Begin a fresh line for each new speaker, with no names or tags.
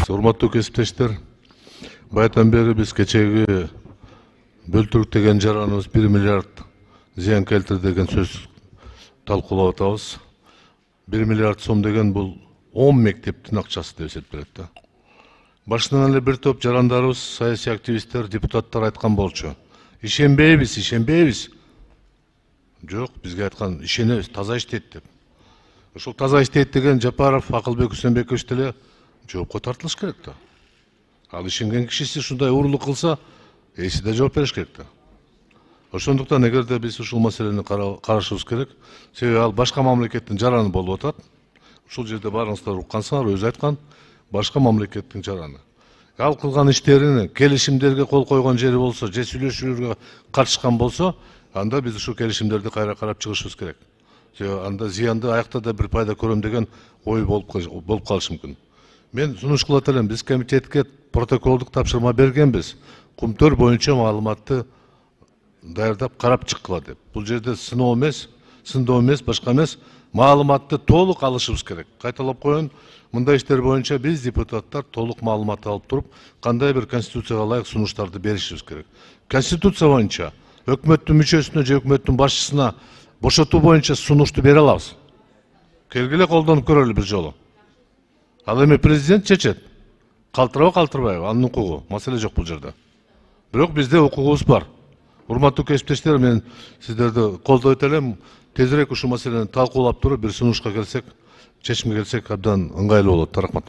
Урматтуу кесиптештер, баятан бери биз кечеги бөлтүрүк деген жараныбыз 1 миллиард зыян келтирди деген сөз талкуулап атабыз. 1 миллиард сом деген бул 10 мектептин акчасы деп эсептелет да. Башынан эле бир топ жарандарыбыз, саясий активисттер, депутаттар айткан болчу. Ишенбейбиз. Жок, бизге айткан ишенебиз, таза иштейт деп. Ошол таза иштейт деген Жапаров, Акылбек Үсөнбекович деле жоопко тартылыш керек да. Ал ишенген кишиси ушундай уурулук кылса, эси да жооп бериш керек да. Ошондуктан эгерде биз ушул маселени карашыбыз керек, себеби ал башка мамлекеттин жараны болуп атат. Ушул жерде баарыңыздар уккансыңар, өзү айткан, башка мамлекеттин жараны. Ал кылган иштерин келишимдерге кол койгон жери болсо, же сүйлөшүүлөргө катышкан болсо, анда биз ушул келишимдерди кайра карап чыгышыбыз керек. Себеби анда зыянды аякта да бир пайда көрөм деген ой болуп калышы мүмкүн. Мен сунуш кылат элем, биз комитетке протоколдук тапшырма бергенбиз. Кумтөр боюнча маалыматты даярдап карап чыккыла деп. Бул жерде сындоо эмес, башка эмес, маалыматты толук алышыбыз керек. Кайталап коеюн, мындай иштер боюнча биз депутаттар толук маалымат алып туруп, кандай бир конституцияга ылайык сунуштарды беришибиз керек. Конституция боюнча өкмөттүн мүчөсүнө же өкмөттүн башчысына бошотуу боюнча сунушту бере алабыз. Келгиле колдонуп көрөлү бир жолу. Ал эми президент чечет. Калтырабы, калтырбайбы, анын укугу. Маселе жок бул жерде. Бирок бизде укугубуз бар. Урматтуу кесиптештер, мен сиздерди колдойт элем. Тезирээк ушул маселени талкуулап туруп, бир сунушка келсек, чечимге келсек абдан ыңгайлуу болот. Рахмат.